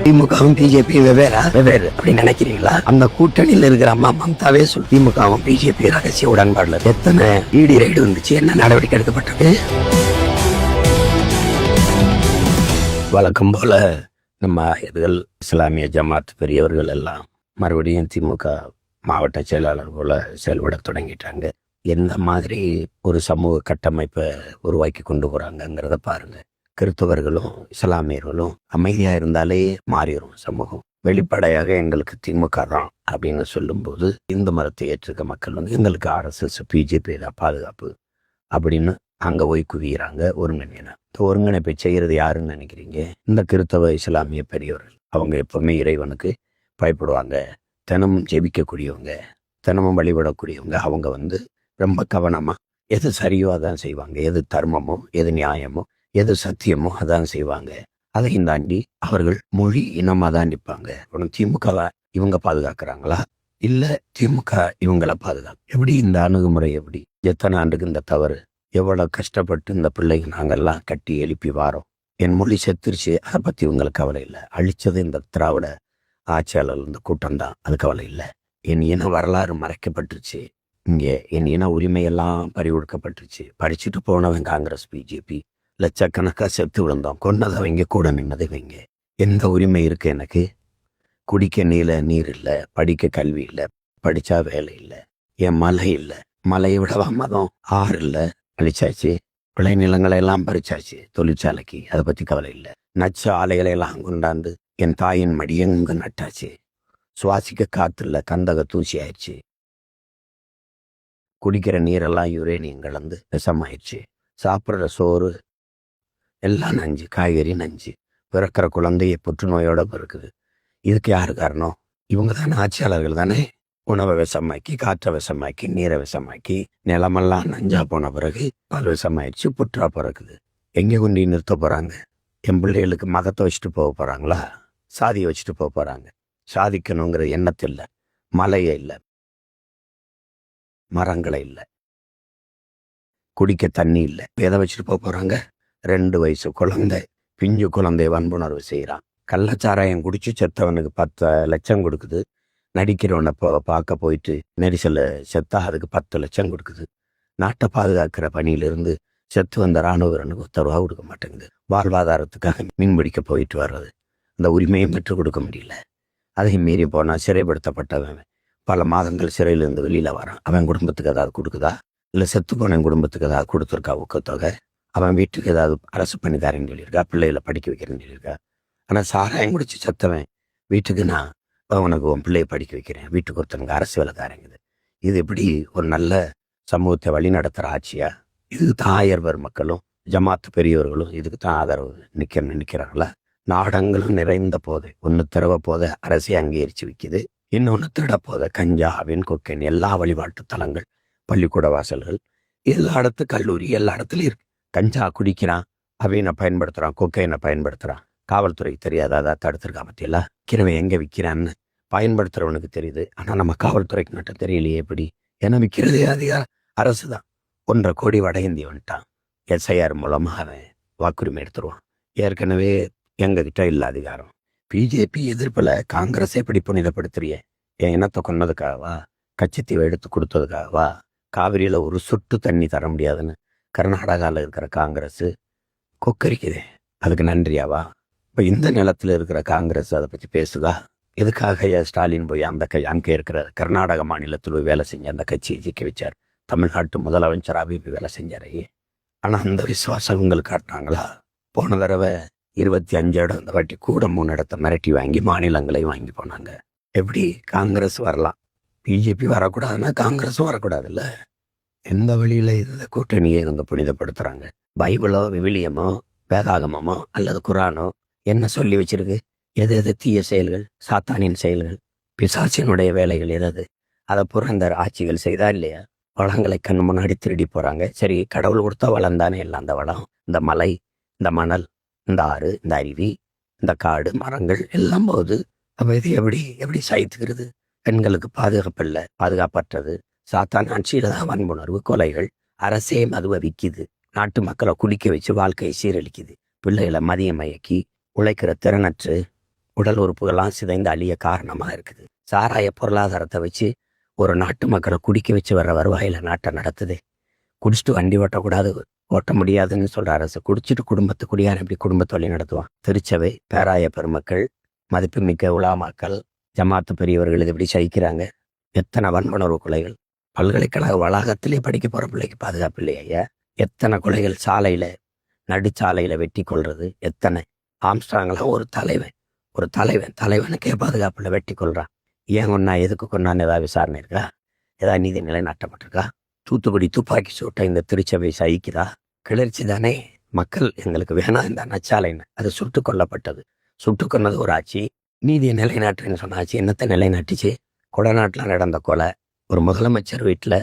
திமுகவும் பிஜேபி வெவ்வேறு அப்படின்னு நினைக்கிறீங்களா? அந்த கூட்டணியில் இருக்கிற அம்மா மம்தாவே சொல் திமுகவும் பிஜேபி ரகசிய உடன்பாடுல எத்தனை இடி ரைடு வந்துச்சு, என்ன நடவடிக்கை எடுக்கப்பட்டது? வழக்கம் போல நம்ம எதிர்கள் இஸ்லாமிய ஜமாத் பெரியவர்கள் எல்லாம் மறுபடியும் திமுக மாவட்ட செயலாளர் போல செயல்பட தொடங்கிட்டாங்க. எந்த மாதிரி ஒரு சமூக கட்டமைப்பை உருவாக்கி கொண்டு போறாங்கிறத பாருங்க. கிறிஸ்தவர்களும் இஸ்லாமியர்களும் அமைதியா இருந்தாலே மாறிடும் சமூகம். வெளிப்படையாக எங்களுக்கு திமுக தான் அப்படின்னு சொல்லும்போது இந்து மதத்தை ஏற்றுக்க மக்கள் எங்களுக்கு RSS பிஜேபி தான் பாதுகாப்பு அப்படின்னு அங்க போய் குவிகிறாங்க. ஒருங்கிணைப்பை செய்யறது யாருன்னு நினைக்கிறீங்க? இந்த கிறிஸ்தவ இஸ்லாமிய பெரியவர்கள். அவங்க எப்பவுமே இறைவனுக்கு பயப்படுவாங்க, தினமும் ஜெபிக்கக்கூடியவங்க, தினமும் வழிபடக்கூடியவங்க. அவங்க ரொம்ப கவனமா எது சரியோ அதான் செய்வாங்க, எது தர்மமோ எது நியாயமோ எது சத்தியமோ அதான் செய்வாங்க. அதையும் தாண்டி அவர்கள் மொழி இனமா தான் நிற்பாங்க. திமுகவை இவங்க பாதுகாக்கிறாங்களா இல்ல திமுக இவங்களை எப்படி இந்த அணுகுமுறை? எப்படி எத்தனை ஆண்டுக்கு இந்த தவறு? எவ்வளவு கஷ்டப்பட்டு இந்த பிள்ளைங்க நாங்கெல்லாம் கட்டி எழுப்பி வாரோம். என் மொழி செத்துருச்சு, அதை பத்தி இவங்களுக்கு கவலை இல்லை. அழிச்சது இந்த திராவிட ஆட்சியாளர் இந்த கூட்டம் தான், அது கவலை இல்லை. என் இன வரலாறு மறைக்கப்பட்டுருச்சு, இங்கே என் இன உரிமையெல்லாம் பறிகொடுக்கப்பட்டுருச்சு. படிச்சுட்டு போனவன் காங்கிரஸ் பிஜேபி, லட்சக்கணக்காக செத்து விழுந்தோம், கொன்னதவங்க கூட நின்னதவங்க. எந்த உரிமை இருக்கு எனக்கு? குடிக்க நீர் இல்லை, படிக்க கல்வி இல்லை, படிச்சா வேலை இல்லை, என் மலை இல்லை, மலையை விடவா மதம், ஆறு இல்லை, அழிச்சாச்சு. விளைநிலங்களை எல்லாம் பறிச்சாச்சு தொழிற்சாலைக்கு, அதை பத்தி கவலை இல்லை. நச்சு ஆலைகளை எல்லாம் கொண்டாந்து என் தாயின் மடியங்க நட்டாச்சு. சுவாசிக்க காத்து இல்லை, கந்தக தூசி ஆயிடுச்சு. குடிக்கிற நீரெல்லாம் யுரேனியம் கலந்து விஷமாயிடுச்சு. சாப்பிட்ற சோறு எல்லாம் நஞ்சு, காய்கறி நஞ்சு. பிறக்கிற குழந்தைய புற்றுநோயோட பிறக்குது. இதுக்கு யாரு காரணம்? இவங்க தானே, ஆட்சியாளர்கள் தானே. உணவை விஷமாக்கி, காற்றை விஷமாக்கி, நீரை விஷமாக்கி, நிலமெல்லாம் நஞ்சா போன பிறகு பல் விஷமாயிடுச்சு, புற்றா பிறக்குது. எங்கே கொண்டு நிறுத்த போறாங்க? என் பிள்ளைகளுக்கு மதத்தை வச்சுட்டு போக போறாங்களா? சாதியை வச்சுட்டு போக போறாங்க. சாதிக்கணுங்கிற எண்ணத்தில் இல்லை, மலையே இல்லை, மரங்களை இல்லை, குடிக்க தண்ணி இல்லை, எதை வச்சுட்டு போக போறாங்க? 2 வயசு குழந்தை, பிஞ்சு குழந்தை வன்புணர்வு செய்யறான். கள்ளச்சாராயம் குடிச்சு செத்தவனுக்கு 10 லட்சம் கொடுக்குது. நடிக்கிறவனை பார்க்க போயிட்டு நெரிசல செத்தா அதுக்கு 10 லட்சம் கொடுக்குது. நாட்டை பாதுகாக்கிற பணியிலிருந்து செத்து வந்த இராணுவனுக்கு 10 ரூபா கொடுக்க மாட்டேங்குது. வாழ்வாதாரத்துக்காக மீன் பிடிக்க போயிட்டு வர்றது, அந்த உரிமையை பெற்றுக் கொடுக்க முடியல. அதையும் மீறி போனா சிறைப்படுத்தப்பட்டவன் பல மாதங்கள் சிறையிலிருந்து வெளியில வரான். அவன் குடும்பத்துக்கு ஏதாவது கொடுக்குதா? இல்லை செத்து போன குடும்பத்துக்கு ஏதாவது கொடுத்துருக்கா ஊக்கத்தொகை? அவன் வீட்டுக்கு ஏதாவது அரசு பண்ணி தரேன்னு சொல்லியிருக்கா? பிள்ளைகளை படிக்க வைக்கிறேன்னு சொல்லியிருக்கா? ஆனால் சாராயம் குடிச்சு செத்தவன் வீட்டுக்கு நான் உனக்கு உன் பிள்ளையை படிக்க வைக்கிறேன், வீட்டுக்கு ஒருத்தனுக்கு அரசு வேலை தாரேங்குது. இது எப்படி ஒரு நல்ல சமூகத்தை வழி நடத்துகிற ஆட்சியா? இதுக்கு தான் ஆயர்வர் மக்களும் ஜமாத்து பெரியவர்களும் இதுக்கு தான் ஆதரவு நிற்கிறாங்களா? நாடங்களும் நிறைந்த போதை, ஒன்று திறவ போதை அரசை அங்கீகரித்து விற்கிது, இன்னொன்று திட போதை கஞ்சா, அவின், கொக்கைன், எல்லா வழிபாட்டு தலங்கள், பள்ளிக்கூட வாசல்கள், எல்லா இடத்து கல்லூரி, எல்லா இடத்துலையும் இருக்கு. கஞ்சா குடிக்கிறான், அவையனை பயன்படுத்துகிறான், கொக்கைனை பயன்படுத்துகிறான். காவல்துறைக்கு தெரியாத அதை தடுத்துருக்கா பற்றியெல்லாம்? விற்கிறவன் எங்கே விற்கிறான்னு பயன்படுத்துகிறவனுக்கு தெரியுது, ஆனால் நம்ம காவல்துறைக்கு மட்டும் தெரியலையே. எப்படி? ஏன்னா விற்கிறதே அதிகாரம் அரசு தான். 1.5 கோடி வட இந்திய வந்துட்டான். SIR மூலமாக அவன் வாக்குரிமை எடுத்துருவான். ஏற்கனவே எங்ககிட்ட இல்லை அதிகாரம். பிஜேபி எதிர்ப்பில் காங்கிரஸே இப்படி புனிதப்படுத்துறியே. என் இனத்தை கொன்னதுக்காகவா? கச்சத்தீவை எடுத்து கொடுத்ததுக்காகவா? காவிரியில் ஒரு சொட்டு தண்ணி தர முடியாதுன்னு கர்நாடகாவில் இருக்கிற காங்கிரஸ் கொக்கரிக்குதே, அதுக்கு நன்றியாவா? இப்போ இந்த நிலத்தில் இருக்கிற காங்கிரஸ் அதை பற்றி பேசுதா? எதுக்காக ஸ்டாலின் போய் அங்கே இருக்கிற கர்நாடக மாநிலத்தில் போய் வேலை செஞ்ச அந்த கட்சியை ஜெயிக்க வச்சார்? தமிழ்நாட்டு முதலமைச்சராகவே போய் வேலை செஞ்சாரையே. ஆனால் அந்த விசுவாசம் உங்களுக்கு காட்டினாங்களா? போன தடவை 25 இடம், இந்த வாட்டி கூட 3 இடத்த மிரட்டி வாங்கி மாநிலங்களையும் வாங்கி போனாங்க. எப்படி காங்கிரஸ் வரலாம், பிஜேபி வரக்கூடாதுன்னா காங்கிரஸும் வரக்கூடாதுல்ல? எந்த வழியில இந்த கூட்டணியை இவங்க புனிதப்படுத்துறாங்க? பைபிளோ விவிலியமோ வேதாகமமோ அல்லது குரானோ என்ன சொல்லி வச்சிருக்கு? எது எது தீய செயல்கள், சாத்தானின் செயல்கள், பிசாசினுடைய வேலைகள் எது? அதை புறந்தர் ஆட்சிகள் செய்தா இல்லையா? வளங்களை கண் முன்னாடி திருடி போறாங்க. சரி, கடவுள் கொடுத்தா வளம் தானே எல்லாம். அந்த வளம், இந்த மலை, இந்த மணல், இந்த ஆறு, இந்த அருவி, இந்த காடு, மரங்கள் எல்லாம் போகுது. அப்ப இது எப்படி சாய்த்துக்கிறது? பெண்களுக்கு பாதுகாப்பு இல்லை, பாதுகாப்பற்றது. சாத்தான் ஆட்சியில தான் வன்புணர்வு, கொலைகள், அரசே மதுவை விற்கிது, நாட்டு மக்களை குடிக்க வச்சு வாழ்க்கையை சீரழிக்குது, பிள்ளைகளை மதிய மயக்கி உழைக்கிற திறனற்று உடல் உறுப்புகள்லாம் சிதைந்து அழிய காரணமா இருக்குது. சாராய பொருளாதாரத்தை வச்சு ஒரு நாட்டு மக்களை குடிக்க வச்சு வர்ற வருவாயில நாட்டை நடத்துது. குடிச்சிட்டு வண்டி ஓட்டக்கூடாது, ஓட்ட முடியாதுன்னு சொல்ற அரசு குடிச்சிட்டு குடும்பத்தை குடியார எப்படி குடும்பத்தை வழி நடத்துவான்? திருச்சபை, பேராய பெருமக்கள், மதிப்புமிக்க உலாமாக்கள், ஜமாத்து பெரியவர்கள் இது எப்படி சகிக்கிறாங்க? எத்தனை வன்புணர்வு கொலைகள்! பல்கலைக்கழக வளாகத்திலே படிக்க போற பிள்ளைக்கு பாதுகாப்பு இல்லையா? எத்தனை கொலைகள் சாலையில, நடுச்சாலையில வெட்டி கொள்றது எத்தனை! ஆம்ஸ்ட்ராங்கெல்லாம் ஒரு தலைவனுக்கே பாதுகாப்புல வெட்டி கொள்றான். ஏன் கொண்டா, எதுக்கு கொண்டான்னு ஏதாவது விசாரணை இருக்கா? ஏதாவது நீதி நிலைநாட்டப்பட்டிருக்கா? தூத்துக்குடி துப்பாக்கி சூட்டை இந்த திருச்சபை சகிக்குதா? கிளர்ச்சி தானே, மக்கள் எங்களுக்கு வேணாம் இந்த நச்சாலைன்னு, அது சுட்டு கொல்லப்பட்டது. சுட்டு கொன்னது ஒரு ஆட்சி. நீதியை நிலைநாட்டுன்னு சொன்ன ஆட்சி என்னத்தை நிலைநாட்டுச்சு? கொடநாட்டில் நடந்த கொலை, ஒரு முதலமைச்சர் வீட்டில்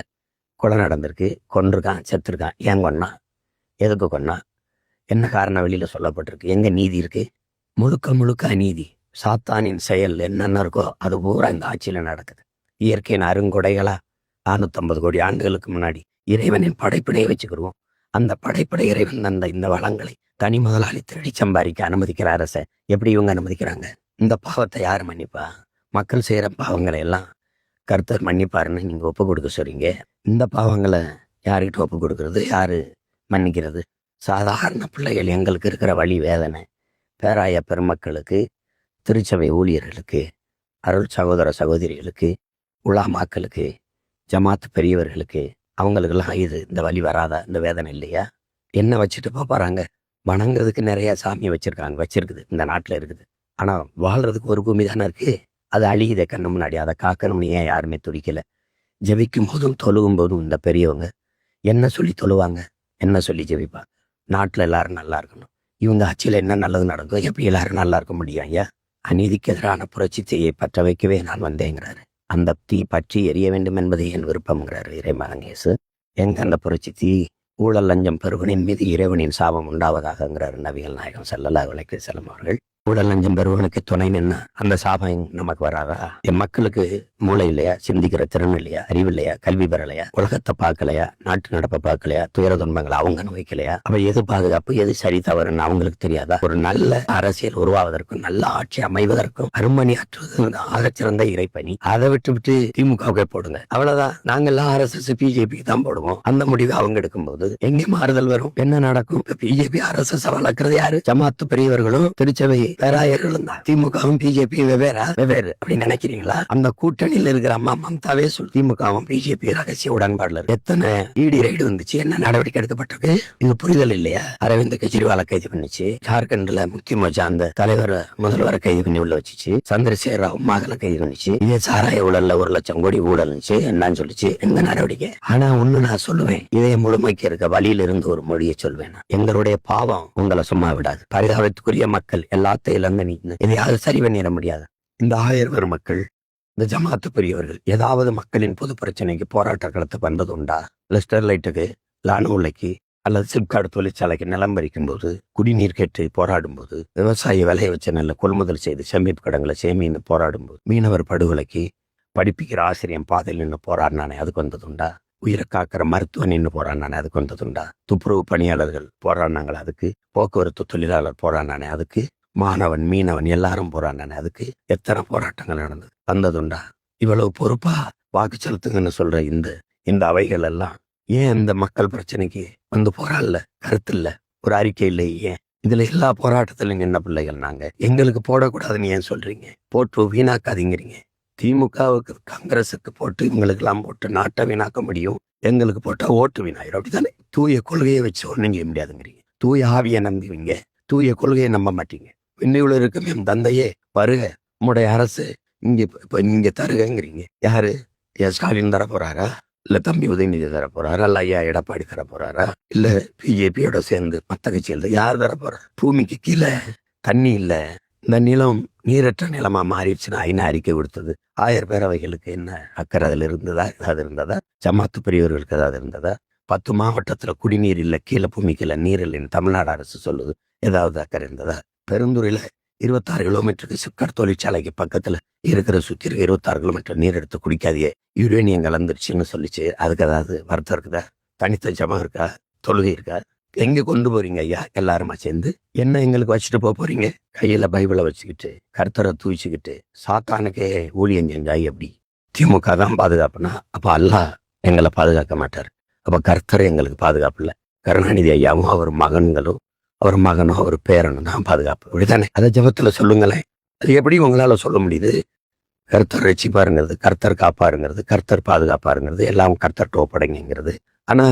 கொலை நடந்திருக்கு, கொன்றிருக்கான், செத்துருக்கான். ஏன் கொன்னா? எதுக்கு கொன்னா? என்ன காரணம் வெளியில் சொல்லப்பட்டிருக்கு? எங்கே நீதி இருக்கு? முழுக்க அநீதி. சாத்தானின் செயல் என்னென்ன இருக்கோ அது பூரா இந்த ஆட்சியில் நடக்குது. இயற்கையின் அருங்கொடைகளா 450 கோடி ஆண்டுகளுக்கு முன்னாடி இறைவனின் படைப்படையை வச்சுக்கிடுவோம். அந்த படைப்படை இறைவன் தந்த இந்த வளங்களை தனி முதலாளி திருடி சம்பாதிக்க அனுமதிக்கிற அரசை எப்படி இவங்க அனுமதிக்கிறாங்க? இந்த பாவத்தை யார் மன்னிப்பா? மக்கள் செய்கிற பாவங்களை எல்லாம் கர்த்தர் மன்னிப்பாருன்னு நீங்க ஒப்பு கொடுக்க சொல்றீங்க. இந்த பாவங்களை யாருக்கிட்ட ஒப்பு கொடுக்கறது? யாரு மன்னிக்கிறது? சாதாரண பிள்ளைகள் எங்களுக்கு இருக்கிற வழி வேதனை பேராய பெருமக்களுக்கு, திருச்சபை ஊழியர்களுக்கு, அருள் சகோதர சகோதரிகளுக்கு, உலாமாக்களுக்கு, ஜமாத்து பெரியவர்களுக்கு, அவங்களுக்கெல்லாம் இந்த வழி வராதா? இந்த வேதனை இல்லையா? என்ன வச்சுட்டு போறாங்க? வணங்குறதுக்கு நிறைய சாமி வச்சிருக்குது இந்த நாட்டில் இருக்குது. ஆனா வாழ்றதுக்கு ஒரு பூமி தானே இருக்கு. அது அழியுதே கண்ணு முன்னாடி. அதை காக்கணும்னு ஏன் யாருமே துடிக்கல? ஜெபிக்கும் போதும் தொழுகும் போதும் இந்த பெரியவங்க என்ன சொல்லி தொழுவாங்க, என்ன சொல்லி ஜெபிப்பாங்க? நாட்டில் எல்லாரும் நல்லா இருக்கணும். இவங்க ஆட்சியில் என்ன நல்லது நடக்கும்? எப்படி எல்லாரும் நல்லா இருக்க முடியும்? ஐயா, அநீதிக்கு எதிரான புரட்சி தீயை பற்ற வைக்கவே நான் வந்தேங்கிறாரு. அந்த தீ பற்றி எரிய வேண்டும் என்பது என் விருப்பம்ங்கிறாரு இறைமகன் இயேசு. எங்க அந்த புரட்சி தீ? ஊழல் லஞ்சம் பெறுவனின் மீது இறைவனின் சாபம் உண்டாவதாகங்கிறாரு நபிகள் நாயகம் ஸல்லல்லாஹு அலைஹி வஸல்லம் அவர்கள். ஊழல் லஞ்சம் பெறுவனுக்கு துணை நின்னா அந்த சாபம் நமக்கு வராதா? என் மக்களுக்கு மூளை இல்லையா? சிந்திக்கிற திறன் இல்லையா? அறிவு இல்லையா? கல்வி பெறலையா? உலகத்தை பார்க்கலையா? நாட்டு நடப்பை பார்க்கலையா? துயர துன்பங்களை அவங்க நோய்க்கலையா? அப்ப எது பாதுகாப்பு, எது சரி தவறுன்னு அவங்களுக்கு தெரியாதா? ஒரு நல்ல அரசியல் உருவாவதற்கும் நல்ல ஆட்சி அமைவதற்கும் அருமணியாற்றுவது ஆகச்சிறந்த இறைப்பணி. அதை விட்டு திமுகவுக்கே போடுங்க, அவ்வளவுதான். நாங்கெல்லாம் RSS பிஜேபி தான் போடுவோம். அந்த முடிவு அவங்க எடுக்கும்போது எங்கே மாறுதல் வரும்? என்ன நடக்கும்? பிஜேபி RSS வளர்க்கறது யாரு? ஜமாத்து பெரியவர்களும் திருச்சபை பேராயர்களும் தான். திமுகவும் பிஜேபி வெவ்வேறு அப்படின்னு நினைக்கிறீங்களா? அந்த கூட்டணியில் இருக்கிற அம்மா மம்தாவே சொல், திமுகவும் பிஜேபி ரகசிய உடன்பாடுல எத்தனை இடி ரைடு வந்துச்சு, என்ன நடவடிக்கை எடுக்கப்பட்டிருக்கு? இது புரிதல் இல்லையா? அரவிந்த் கெஜ்ரிவாலை கைது பண்ணிச்சு, ஜார்க்கண்ட்ல முக்தி மோர்ச்சா அந்த தலைவர் முதல்வரை கைது பண்ணி உள்ள வச்சுச்சு, சந்திரசேகர ராவ் மகளை கைது பண்ணிச்சு, இதே சாராய ஊழல்ல 1 லட்சம் கோடி ஊழல்னுச்சு, என்னன்னு சொல்லிச்சு. எந்த நடவடிக்கை? ஆனா ஒண்ணு நான் சொல்லுவேன், இதே முழுமைக்கு இருக்க வழியில இருந்து ஒரு மொழியை சொல்வேன். எங்களுடைய பாவம் உங்களை சும்மா விடாது. பரிதாபத்துக்குரிய மக்கள் எல்லாத்தையும் இதையாவது சரி பண்ணிட முடியாது. இந்த 1000 மக்கள், இந்த ஜமாத்து பெரியவர்கள் ஏதாவது மக்களின் பொது பிரச்சனைக்கு போராட்ட களத்து வந்தது உண்டா? ஸ்டெர்லைட்டுக்கு, அணு உலைக்கு அல்லது சிப்காட் தொழிற்சாலைக்கு நிலம் பறிக்கும் போது, குடிநீர் கேட்டு போராடும் போது, விவசாயி விளைய வச்ச நெல்லை கொள்முதல் செய்து சேமிப்பு கடங்களை சேமின்னு போராடும் போது, மீனவர் படுகொலைக்கு படிப்பிக்கிற ஆசிரியன் பாதையில் நின்று போராடினானே, அதுக்கு வந்தது உண்டா? உயிரை காக்கிற மருத்துவன் நின்று போராடினானே, அதுக்கு வந்தது உண்டா? துப்புரவு பணியாளர்கள் போராடினாங்களா அதுக்கு? போக்குவரத்து தொழிலாளர் போராடினானே அதுக்கு? மாணவன் மீனவன் எல்லாரும் போராடினானே அதுக்கு? எத்தனை போராட்டங்கள் நடந்தது? வந்ததுண்டா? இவ்வளவு பொறுப்பா வாக்கு செலுத்துங்கன்னு சொல்ற இந்த அவைகள் எல்லாம் ஏன் இந்த மக்கள் பிரச்சனைக்கு வந்து போராடல? கருத்து இல்ல, ஒரு அறிக்கை இல்லை. ஏன் இதுல எல்லா போராட்டத்திலும் நின்ன பிள்ளைகள் நாங்க. எங்களுக்கு போடக்கூடாதுன்னு ஏன் சொல்றீங்க? போட்டு வீணாக்காதீங்கிறீங்க. திமுகவுக்கு காங்கிரஸுக்கு போட்டு இவங்களுக்கு எல்லாம் போட்டு நாட்டை வீணாக்க முடியும், எங்களுக்கு போட்டா ஓட்டு வீணாயிரும், அப்படித்தானே? தூய கொள்கையை வச்சு ஒண்ணும் செய்ய முடியாதுங்கிறீங்க. தூய ஆவியை நம்புவீங்க, தூய கொள்கையை நம்ப மாட்டீங்க. விண்ணில் இருக்கும் என் தந்தையே வருக, உம்முடைய அரசு இங்க தருகங்கிறீங்க. யாரு? ஸ்டாலின் தர போறாரா? இல்ல தம்பி உதயநிதி தர போறாரா? இல்ல ஐயா எடப்பாடி தர போறாரா? இல்ல பிஜேபியோட சேர்ந்து மத்த கட்சிகள் யார் தர போறா? பூமிக்கு கீழே தண்ணி இல்ல, இந்த நிலம் நீரற்ற நிலமா மாறிடுச்சுன்னு ஐநா அறிக்கை கொடுத்தது. 1000 பேரவைகளுக்கு என்ன அக்கறை அதுல இருந்ததா? ஏதாவது இருந்ததா? ஜமாத்து பெரியவர்களுக்கு ஏதாவது இருந்ததா? 10 மாவட்டத்துல குடிநீர் இல்ல, கீழே பூமிக்கு நீர் இல்லைன்னு தமிழ்நாடு அரசு சொல்லுது. ஏதாவது அக்கறை இருந்ததா? பெருந்துறையில 26 கிலோமீட்டருக்கு சிப்காட் தொழிற்சாலைக்கு பக்கத்துல இருக்கிற சுத்தி 26 கிலோமீட்டர் நீர் எடுத்து குடிக்காதே, யுரேனியம் கலந்துருச்சுன்னு சொல்லிச்சு. அதுக்கு ஏதாவது வருத்தம் இருக்குதா? தனித்த ஜபம் இருக்கா? தொழுகை இருக்கா? எங்க கொண்டு போறீங்க ஐயா எல்லாருமா சேர்ந்து? என்ன எங்களுக்கு வச்சுட்டு போறீங்க? கையில பைபிளை வச்சுக்கிட்டு கர்த்தரை தூச்சிக்கிட்டு சாத்தானுக்கே ஊழியம் செஞ்சா எப்படி? திமுக தான் பாதுகாப்புனா அப்ப அல்லாஹ் எங்களை பாதுகாக்க மாட்டார். அப்ப கர்த்தர் எங்களுக்கு பாதுகாப்பு இல்லை. கருணாநிதி ஐயாவும் அவர் மகன்களும் அவர் மகனும் அவர் பேரனும் தான் பாதுகாப்பு. அப்படித்தானே? அதை ஜபத்துல சொல்லுங்களேன். அது எப்படி உங்களால சொல்ல முடியுது? கர்த்தர் ரட்சிப்பாருங்கிறது, கர்த்தர் காப்பாருங்கிறது, கர்த்தர் பாதுகாப்பாருங்கிறது, எல்லாம் கர்த்தர்ட்ட ஒப்படைங்கிறது. ஆனா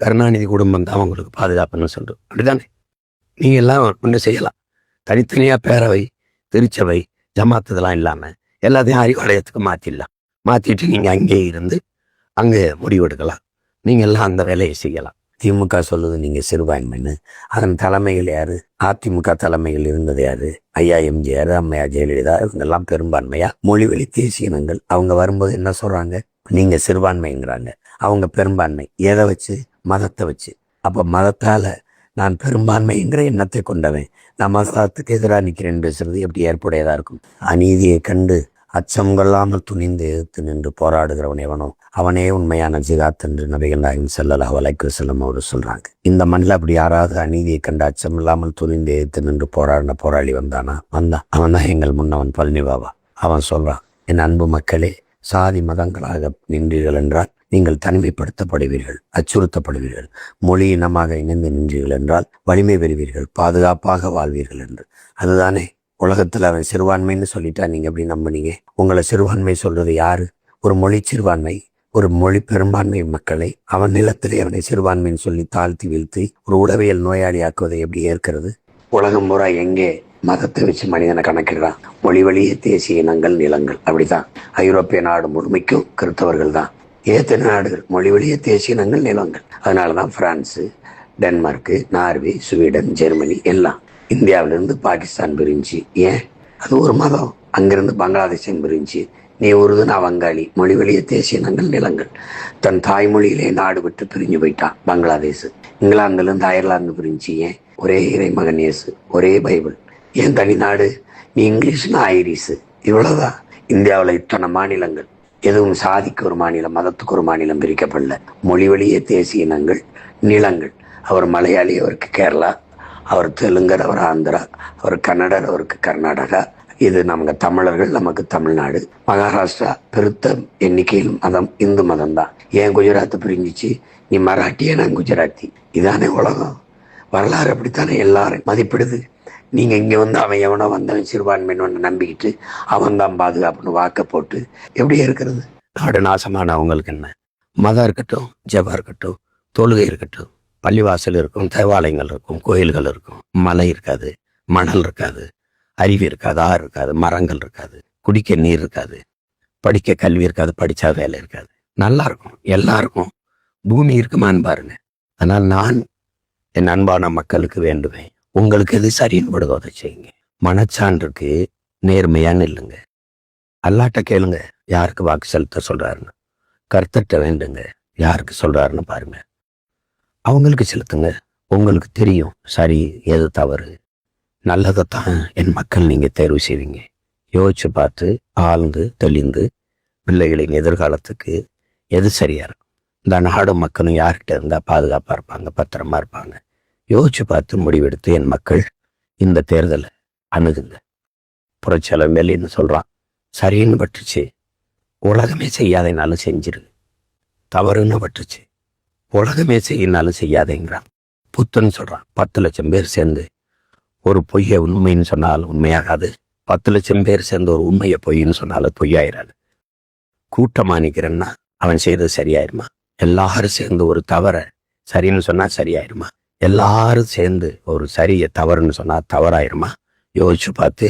கருணாநிதி குடும்பம் தான் உங்களுக்கு பாதுகாப்புன்னு சொல்றோம். அப்படித்தானே? நீங்க எல்லாம் ஒண்ணு செய்யலாம். தனித்தனியா பேரவை, திருச்சபை, ஜமாத்து இதெல்லாம் இல்லாம எல்லாத்தையும் அறிவாலயத்துக்கு மாத்திடலாம். மாத்திட்டு நீங்க அங்கே இருந்து அங்கே முடிவெடுக்கலாம். நீங்க எல்லாம் அந்த வேலையை செய்யலாம். திமுக சொல்லுது நீங்க சிறுபான்மைன்னு. அதன் தலைமையில் யாரு? அதிமுக தலைமையில் இருந்தது யாரு? ஐயா எம்ஜிஆர், அம்மையா ஜெயலலிதா, இவங்கெல்லாம் பெரும்பான்மையா மொழிவழி தேசியனங்கள். அவங்க வரும்போது என்ன சொல்றாங்க? நீங்க சிறுபான்மைங்கிறாங்க, அவங்க பெரும்பான்மை. எதை வச்சு? மதத்தை வச்சு. அப்ப மதத்தால நான் பெரும்பான்மைங்கிற எண்ணத்தை கொண்டவன், நான் மதத்துக்கு எதிராக நிற்கிறேன்னு பேசுறது எப்படி ஏற்புடையதா இருக்கும்? அநீதியை கண்டு அச்சம் கொள்ளாமல் துணிந்து எதிர்த்து நின்று போராடுகிறவன் எவனோ அவனே உண்மையான ஜிகாத் என்று நபிகள் நாயகம் ஸல்லல்லாஹு அலைஹி வஸல்லம் அவர் சொல்றாங்க. இந்த மண்ணில் அப்படி யாராவது அநீதியை கண்டு அச்சம் இல்லாமல் துணிந்து எதிர்த்து நின்று போராடின போராளி வந்தான். அவன் தான் எங்கள் முன்னவன் பழனி பாபா. அவன் சொல்றான், என் அன்பு மக்களே, சாதி மதங்களாக நின்றீர்கள் என்றால் நீங்கள் தனிமைப்படுத்தப்படுவீர்கள், அச்சுறுத்தப்படுவீர்கள். மொழி இனமாக இணைந்து நின்றீர்கள் என்றால் வலிமை பெறுவீர்கள், பாதுகாப்பாக வாழ்வீர்கள் என்று. அதுதானே உலகத்துல அவன் சிறுபான்மைன்னு சொல்லிட்டா நீங்க எப்படி நம்பினீங்க? உங்களை சிறுபான்மை சொல்றது யாரு? ஒரு மொழி சிறுபான்மை, ஒரு மொழி பெரும்பான்மை மக்களை அவன் நிலத்திலே அவனை சிறுபான்மைன்னு சொல்லி தாழ்த்தி வீழ்த்தி ஒரு உளவியல் நோயாளியாக்குவதை எப்படி ஏற்கிறது? உலகம் பூரா எங்கே மதத்தை வச்சு மனிதனை கணக்கிடுறான்? மொழி வழியே தேசிய இனங்கள், நிலங்கள். அப்படித்தான் ஐரோப்பிய நாடு முழுமைக்கும் கிறிஸ்தவர்கள் தான். ஏத்தனை நாடுகள் மொழி வழியே தேசிய இனங்கள், நிலங்கள். அதனாலதான் France, Denmark, Norway, Sweden, Germany எல்லாம். இந்தியாவிலிருந்து பாகிஸ்தான் பிரிஞ்சு. ஏன்? அது ஒரு மதம். அங்கிருந்து பங்களாதேசம் பிரிஞ்சு. நீ உருது, நான் வங்காளி. மொழி வழிய தேசிய இனங்கள், நிலங்கள். தன் தாய்மொழியிலே நாடு விட்டு பிரிஞ்சு போயிட்டான் பங்களாதேஷ். இங்கிலாந்துலேருந்து அயர்லாந்து பிரிஞ்சு. ஏன்? ஒரே இறை மகன் இயேசு, ஒரே பைபிள். ஏன் தனி நாடு? நீ இங்கிலீஷ்னா ஐரிஷு. இவ்வளவுதான். இந்தியாவில் இத்தனை மாநிலங்கள். எதுவும் சாதிக்கு ஒரு மாநிலம், மதத்துக்கு ஒரு மாநிலம் பிரிக்கப்படல. மொழி வழியே தேசிய இனங்கள், நிலங்கள். அவர் மலையாளி, அவருக்கு கேரளா. அவர் தெலுங்கர், அவர் ஆந்திரா. அவர் கன்னடர், அவருக்கு கர்நாடகா. இது நமக்கு தமிழர்கள், நமக்கு தமிழ்நாடு. மகாராஷ்டிரா பெருத்த எண்ணிக்கையில் மதம் இந்து மதம் தான். ஏன் குஜராத் பிரிஞ்சிச்சு? நீ மராட்டியா, நான் குஜராத்தி. இதானே உலகம். வரலாறு அப்படித்தானே எல்லாரும் மதிப்பிடுது. நீங்க இங்க வந்து அவன் எவனோ வந்தவன் சிறுபான்மைன்னு நம்பிக்கிட்டு அவன் தான் பாதுகாப்புன்னு வாக்க போட்டு எப்படி இருக்கிறது? நாடு நாசமான அவங்களுக்கு என்ன? மதம் இருக்கட்டும், ஜபம் இருக்கட்டும், தொழுகை இருக்கட்டும், பள்ளிவாசல் இருக்கும், தேவாலயங்கள் இருக்கும், கோயில்கள் இருக்கும். மலை இருக்காது, மணல் இருக்காது, அருவி இருக்காது, ஆறு இருக்காது, மரங்கள் இருக்காது, குடிக்க நீர் இருக்காது, படிக்க கல்வி இருக்காது, படிச்சா வேலை இருக்காது. நல்லா இருக்கும், எல்லாருக்கும். பூமி இருக்குமான்னு பாருங்க. அதனால் நான் என் அன்பான மக்களுக்கு வேண்டுவேன், உங்களுக்கு எது சரின்னு படுதோ அதை செய்யுங்க. மனச்சான்றுக்கு நேர்மையான்னு இல்லைங்க. அல்லாட்ட கேளுங்க யாருக்கு வாக்கு செலுத்த சொல்றாருன்னு. கர்த்தர்ட்ட வேண்டுங்க யாருக்கு சொல்றாருன்னு பாருங்க. அவங்களுக்கு செலுத்துங்க. உங்களுக்கு தெரியும் சரி எது தவறு. நல்லதைத்தான் என் மக்கள் நீங்க தேர்வு செய்வீங்க. யோசிச்சு பார்த்து ஆழ்ந்து தெளிந்து பிள்ளைகளின் எதிர்காலத்துக்கு எது சரியா இருக்கும். இந்த நாடு மக்களும் யார்கிட்ட இருந்தா பாதுகாப்பா இருப்பாங்க, பத்திரமா இருப்பாங்க. யோசிச்சு பார்த்து முடிவெடுத்து என் மக்கள் இந்த தேர்தலை அணுகுங்க. புரட்சியாளர் மேலின்னு சொல்றான், சரின்னு பட்டுச்சு உலகமே செய்யாதனாலும் செஞ்சிரு. தவறுன்னு பட்டுச்சு உலகமே செய்யினாலும் செய்யாதேங்கிறான். புத்தன்னு சொல்றான், 10 லட்சம் பேர் சேர்ந்து ஒரு பொய்யை உண்மைன்னு சொன்னாலும் உண்மையாகாது. 10 லட்சம் பேர் சேர்ந்து ஒரு உண்மையை பொய்ன்னு சொன்னாலும் பொய்யாயிராது. கூட்டமா நிக்கிறேன்னா அவன் செய்தது சரியாயிருமா? எல்லாரும் சேர்ந்து ஒரு தவற சரின்னு சொன்னா சரியாயிருமா? எல்லாரும் சேர்ந்து ஒரு சரியை தவறுன்னு சொன்னா தவறாயிருமா? யோசிச்சு பார்த்து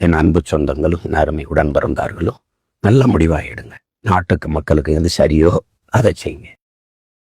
என் அன்பு சொந்தங்களும் என் அருமை உடன் பிறந்தார்களும் நல்ல முடிவாயிடுங்க. நாட்டுக்கு மக்களுக்கு எது சரியோ அதை செய்யுங்க.